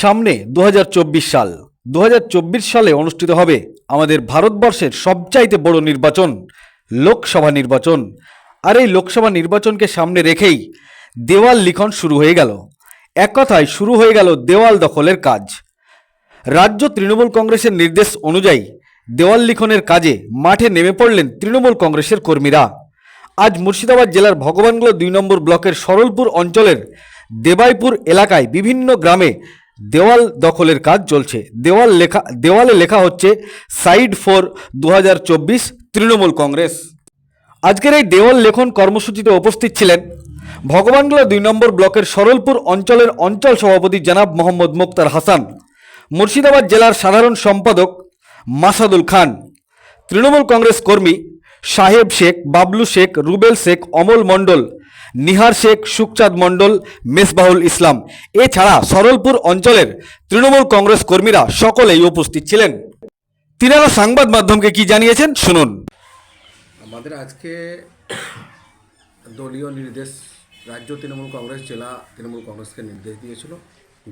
সামনে ২০২৪ সাল ২০২৪ সালে অনুষ্ঠিত হবে আমাদের ভারতবর্ষের সবচাইতে বড় নির্বাচন, লোকসভা নির্বাচন। আর এই লোকসভা নির্বাচনকে সামনে রেখেই দেওয়াল লিখন শুরু হয়ে গেল। এক কথায় শুরু হয়ে গেল দেওয়াল দখলের কাজ। রাজ্য তৃণমূল কংগ্রেসের নির্দেশ অনুযায়ী দেওয়াল লিখনের কাজে মাঠে নেমে পড়লেন তৃণমূল কংগ্রেসের কর্মীরা। আজ মুর্শিদাবাদ জেলার ভগবানগোলা ২ নম্বর ব্লকের সরলপুর অঞ্চলের দেবাইপুর এলাকায় বিভিন্ন গ্রামে দেওয়াল দখলের কাজ চলছে। দেওয়ালে লেখা হচ্ছে সাইড ফর ২০২৪ তৃণমূল কংগ্রেস। আজকের এই দেওয়াল লেখন কর্মসূচিতে উপস্থিত ছিলেন ভগবানগোলা ২ নম্বর ব্লকের সরলপুর অঞ্চলের অঞ্চল সভাপতি জনাব মোহাম্মদ মুক্তার হাসান, মুর্শিদাবাদ জেলার সাধারণ সম্পাদক মাসাদুল খান, তৃণমূল কংগ্রেস কর্মী সাহেব শেখ, বাবলু শেখ, রুবেল শেখ, অমল মণ্ডল, নিহার শেখ, সুখচাঁদ মণ্ডল, মেসবাহুল ইসলাম, এছাড়া সরলপুর অঞ্চলের তৃণমূল কংগ্রেস কর্মীরা সকলেই উপস্থিত ছিলেন। তিনারা সংবাদ মাধ্যমকে কি জানিয়েছেন শুনুন। আমাদের আজকে দলীয় নির্দেশ রাজ্য তৃণমূল কংগ্রেস জেলা তৃণমূল কংগ্রেসকে নির্দেশ দিয়েছিল,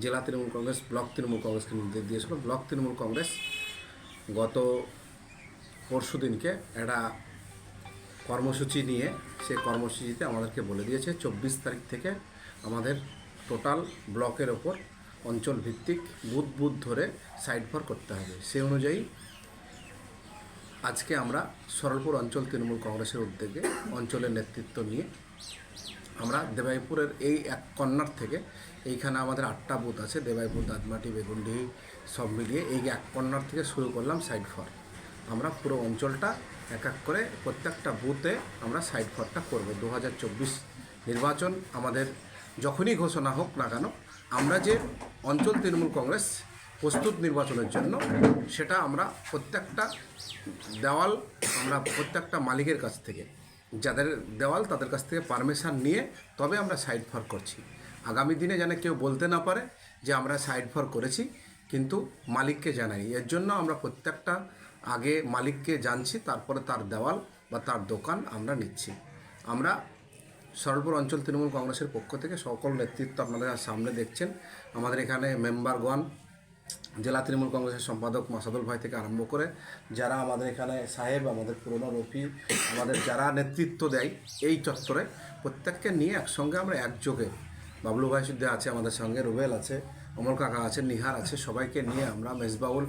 জেলা তৃণমূল কংগ্রেস ব্লক তৃণমূল কংগ্রেসকে নির্দেশ দিয়েছিল। ব্লক তৃণমূল কংগ্রেস গত পরশু দিনকে একটা কর্মসূচি নিয়ে সেই কর্মসূচিতে আমাদেরকে বলে দিয়েছে ২৪ তারিখ থেকে আমাদের টোটাল ব্লকের ওপর অঞ্চল ভিত্তিক বুথ ধরে সাইড ফর করতে হবে। সেই অনুযায়ী আজকে আমরা সরলপুর অঞ্চল তৃণমূল কংগ্রেসের উদ্যোগে অঞ্চলের নেতৃত্ব নিয়ে আমরা দেবাইপুরের এই এক কর্নার থেকে, এইখানে আমাদের ৮টা বুথ আছে, দেবাইপুর, দাঁতমাটি, বেগুনডিহি সব মিলিয়ে এই এক কর্নার থেকে শুরু করলাম সাইড ফর। আমরা পুরো অঞ্চলটা এক এক করে প্রত্যেকটা বুথে আমরা সাইড ফরটা করব। ২০২৪ নির্বাচন আমাদের যখনই ঘোষণা হোক না কেন, আমরা যে অঞ্চল তৃণমূল কংগ্রেস প্রস্তুত নির্বাচনের জন্য, সেটা আমরা প্রত্যেকটা দেওয়াল আমরা প্রত্যেকটা মালিকের কাছ থেকে, যাদের দেওয়াল তাদের কাছ থেকে পারমিশন নিয়ে তবে আমরা সাইড ফর করছি। আগামী দিনে যেন কেউ বলতে না পারে যে আমরা সাইড ফর করেছি কিন্তু মালিককে জানাই। এর জন্য আমরা প্রত্যেকটা আগে মালিককে জানছি, তারপরে তার দেওয়াল বা তার দোকান আমরা নিচ্ছি। আমরা সরলপুর অঞ্চল তৃণমূল কংগ্রেসের পক্ষ থেকে সকল নেতৃত্ব আপনাদের সামনে দেখছেন। আমাদের এখানে মেম্বারগণ, জেলা তৃণমূল কংগ্রেসের সম্পাদক মাসাদুল ভাই থেকে আরম্ভ করে যারা আমাদের এখানে সাহেব, আমাদের পুরনো রফি, আমাদের যারা নেতৃত্ব দেয় এই চত্বরে, প্রত্যেককে নিয়ে একসঙ্গে আমরা একযোগে, বাবলু ভাই শুদ্ধ আছে আমাদের সঙ্গে, রুবেল আছে, অমল কাকা আছে, নিহার আছে, সবাইকে নিয়ে আমরা, মেজবাউল,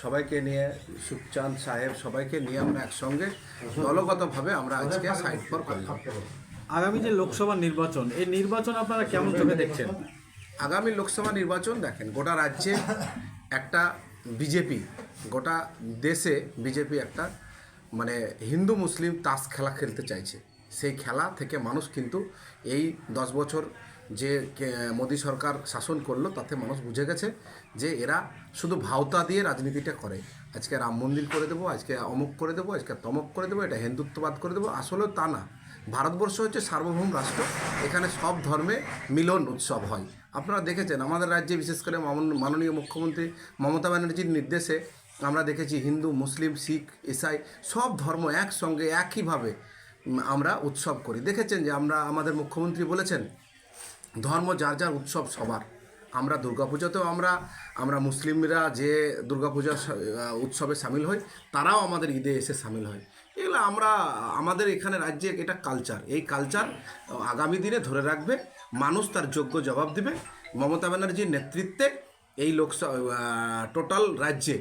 সবাইকে নিয়ে, সুখচাঁদ সাহেব, সবাইকে নিয়ে আমরা একসঙ্গে দলগতভাবে আমরা আজকে সাইড ফর করলাম। আগামী যে লোকসভা নির্বাচন, এই নির্বাচন আপনারা কেমন চোখে দেখছেন? আগামী লোকসভা নির্বাচন দেখেন, গোটা রাজ্যে একটা বিজেপি, গোটা দেশে বিজেপি একটা মানে হিন্দু মুসলিম তাস খেলা খেলতে চাইছে। সেই খেলা থেকে মানুষ কিন্তু এই 10 বছর যে মোদী সরকার শাসন করলো তাতে মানুষ বুঝে গেছে যে এরা শুধু ভাওতা দিয়ে রাজনীতিটা করে। আজকে রাম মন্দির করে দেবো, আজকে অমুক করে দেবো, আজকে তমক করে দেবো, এটা হিন্দুত্ববাদ করে দেবো। আসলেও তা না। ভারতবর্ষ হচ্ছে সার্বভৌম রাষ্ট্র, এখানে সব ধর্মে মিলন উৎসব হয়। আপনারা দেখেছেন আমাদের রাজ্যে বিশেষ করে মাননীয় মুখ্যমন্ত্রী মমতা ব্যানার্জির নির্দেশে আমরা দেখেছি হিন্দু, মুসলিম, শিখ, ইসাই সব ধর্ম একসঙ্গে একইভাবে আমরা উৎসব করি। দেখেছেন যে আমাদের মুখ্যমন্ত্রী বলেছেন ধর্ম যার যার উৎসব সবার। আমরা দুর্গাপূজাতেও আমরা মুসলিমরা যে দুর্গাপূজার উৎসবে সামিল হই, তারাও আমাদের ঈদে এসে সামিল হয়। এগুলো আমাদের এখানে রাজ্যে এটা কালচার। এই কালচার আগামী দিনে ধরে রাখবে মানুষ, তার যোগ্য জবাব দেবে। মমতা ব্যানার্জির নেতৃত্বে এই টোটাল রাজ্যে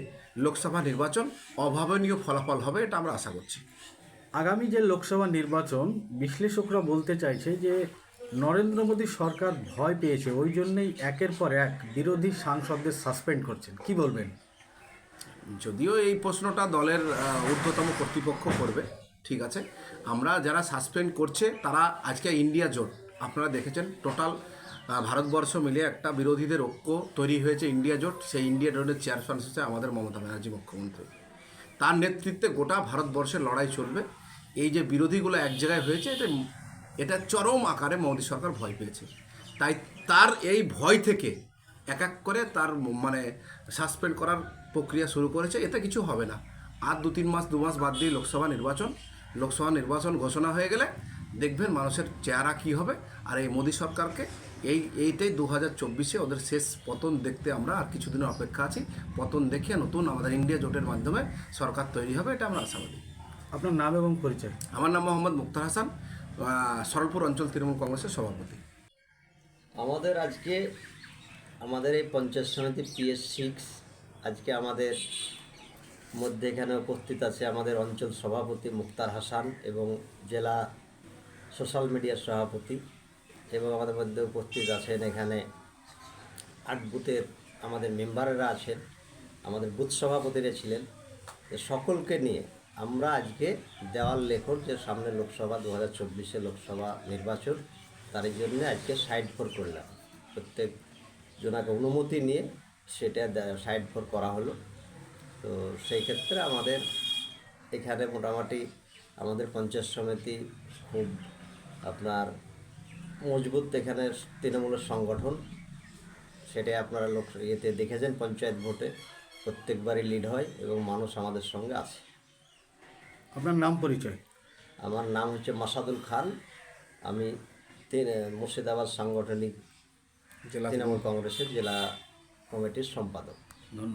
লোকসভা নির্বাচন অভাবনীয় ফলাফল হবে, এটা আমরা আশা করছি। আগামী যে লোকসভা নির্বাচন, বিশ্লেষকরা বলতে চাইছে যে নরেন্দ্র মোদী সরকার ভয় পেয়েছে, ওই জন্যই একের পর এক বিরোধী সাংসদদের সাসপেন্ড করছেন। কি বলবেন? যদিও এই প্রশ্নটা দলের ঊর্ধ্বতম কর্তৃপক্ষ করবে, ঠিক আছে। আমরা যারা সাসপেন্ড করছে তারা আজকে ইন্ডিয়া জোট, আপনারা দেখেছেন টোটাল ভারতবর্ষ মিলিয়ে একটা বিরোধীদের ঐক্য তৈরি হয়েছে, ইন্ডিয়া জোট। সেই ইন্ডিয়া জোটের চেয়ারপারসন হচ্ছে আমাদের মমতা ব্যানার্জি মুখ্যমন্ত্রী। তার নেতৃত্বে গোটা ভারতবর্ষের লড়াই চলবে। এই যে বিরোধীগুলো এক জায়গায় হয়েছে, এটা চরম আকারে মোদী সরকার ভয় পেয়েছে। তাই তার এই ভয় থেকে এক এক করে তার মানে সাসপেন্ড করার প্রক্রিয়া শুরু করেছে। এতে কিছু হবে না। আর 2-3 মাস 2 মাস বাদ দিয়ে লোকসভা নির্বাচন ঘোষণা হয়ে গেলে দেখবেন মানুষের চেহারা কী হবে। আর এই মোদী সরকারকে এইটাই 2024-এ ওদের শেষ পতন দেখতে আমরা আর কিছুদিনের অপেক্ষা আছি। পতন দেখে নতুন আমাদের ইন্ডিয়া জোটের মাধ্যমে সরকার তৈরি হবে, এটা আমরা আশাবাদী। আপনার নাম এবং পরিচয়। আমার নাম মোহাম্মদ মুক্তার হাসান, সরলপুর অঞ্চল তৃণমূল কংগ্রেসের সভাপতি। আমাদের আজকে আমাদের এই পঞ্চায়েত সমিতি PS6 আজকে আমাদের মধ্যে এখানে উপস্থিত আছে আমাদের অঞ্চল সভাপতি মুক্তার হাসান এবং জেলা সোশ্যাল মিডিয়ার সভাপতি, এবং আমাদের মধ্যে উপস্থিত আছেন এখানে 8 বুথের আমাদের মেম্বারেরা আছেন, আমাদের বুথ সভাপতিরা ছিলেন। তো সকলকে নিয়ে আমরা আজকে দেওয়াল লেখন যে সামনে লোকসভা 2024-এ লোকসভা নির্বাচন, তার জন্য আজকে সাইড ফোর করলাম। প্রত্যেক জনাকে অনুমতি নিয়ে সেটা সাইড ফোর করা হলো। তো সেই ক্ষেত্রে আমাদের এখানে মোটামুটি আমাদের পঞ্চায়েত সমিতি খুব আপনার মজবুত এখানে তৃণমূলের সংগঠন, সেটাই আপনারা ইয়েতে দেখেছেন। পঞ্চায়েত ভোটে প্রত্যেকবারই লিড হয় এবং মানুষ আমাদের সঙ্গে আছে। আপনার নাম পরিচয়। আমার নাম হচ্ছে মাসাদুল খান, আমি মুর্শিদাবাদ সাংগঠনিক জেলা তৃণমূল কংগ্রেসের জেলা কমিটির সম্পাদক। ধন্যবাদ।